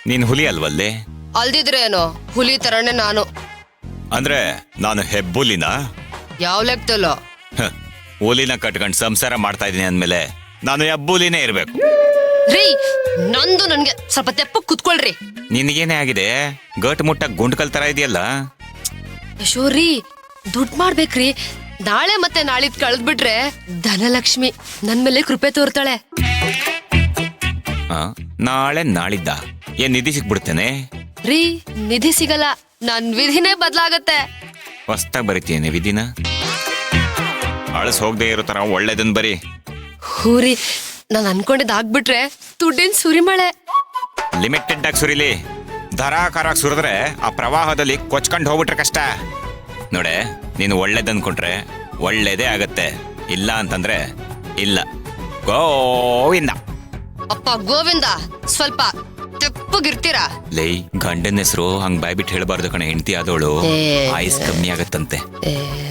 ನೀನ್ ಹುಲಿ ಅಲ್ವಲ್ಲಿ? ಅಲ್ದಿದ್ರೆ ಏನೋ ಹುಲಿ ತರನೇ ನಾನು. ಅಂದ್ರೆ ನಾನು ಹೆಬ್ಬುಲಿನ? ಯಾವ ಲೆಕ್ಕದಲ್ಲೋ? ಹುಲಿನ ಕಟ್ಕೊಂಡು ಸಂಸಾರ ಮಾಡ್ತಾ ಇದೀನಿ ಅಂದ್ಮೇಲೆ ನಾನು ಹೆಬ್ಬುಲಿನೇ ಇರ್ಬೇಕು. ರೀ ನಂದು ನನ್ಗೆ ಸ್ವಲ್ಪ ತೆಪ್ಪ ಕುತ್ಕೊಳ್ರಿ. ನಿನ್ಗೇನೇ ಆಗಿದೆ? ಗಟ್ ಮುಟ್ಟ ಗುಂಡ್ಕಲ್ ತರ ಇದೆಯಲ್ಲ. ಯಶೋರಿ ದುಡ್ಡು ಮಾಡ್ಬೇಕ್ರಿ. ನಾಳೆ ಮತ್ತೆ ನಾಳಿದ್ ಕಳೆದ್ಬಿಟ್ರೆ ಧನಲಕ್ಷ್ಮಿ ನನ್ ಮೇಲೆ ಕೃಪೆ ತೋರ್ತಾಳೆ. ನಾಳೆ ನಾಳಿದ್ದ ಏನ್ ನಿಧಿ ಸಿಕ್ಬಿಡ್ತೇನೆ? ರೀ ನಿಧಿ ಸಿಗಲ್ಲ, ನನ್ ವಿಧಿನೇ ಬದ್ಲಾಗತ್ತೆ. ಹೊಸ್ತಾಗ್ ಬರೀತೀನಿ ವಿಧಿನ. ಅಳಸ್ ಹೋಗದೆ ಇರೋ ತರ ಒಳ್ಳೇದನ್ ಬರೀ. ಹೂರಿ ನಾನ್ ಅನ್ಕೊಂಡಿದ್ ಆಗ್ಬಿಟ್ರೆ ದುಡ್ಡಿನ ಸುರಿಮಳೆ. ಲಿಮಿಟೆಡ್ ಆಗಿ ಸುರಿಲಿ. ಧಾರಾಕಾರಾಗಿ ಸುರಿದ್ರೆ ಆ ಪ್ರವಾಹದಲ್ಲಿ ಕೊಚ್ಕೊಂಡು ಹೋಗ್ಬಿಟ್ರೆ ಕಷ್ಟ. ನೋಡೆ, ನೀನು ಒಳ್ಳೇದ್ ಅನ್ಕೊಂಡ್ರೆ ಒಳ್ಳೇದೇ ಆಗತ್ತೆ, ಇಲ್ಲ ಅಂತಂದ್ರೆ ಇಲ್ಲ. ಗೋವಿಂದ. ಅಪ್ಪ ಗೋವಿಂದ, ಸ್ವಲ್ಪ ತೆಪ್ಪಗಿರ್ತೀರಾ? ಲೈ, ಗಂಡನ ಹೆಸರು ಹಂಗ್ ಬಾಯ್ಬಿಟ್ಟು ಹೇಳ್ಬಾರ್ದು ಕಣೆ. ಹೆಂಡತಿ ಆದವಳು ಆಯುಸ್ ಕಮ್ಮಿ ಆಗತ್ತಂತೆ.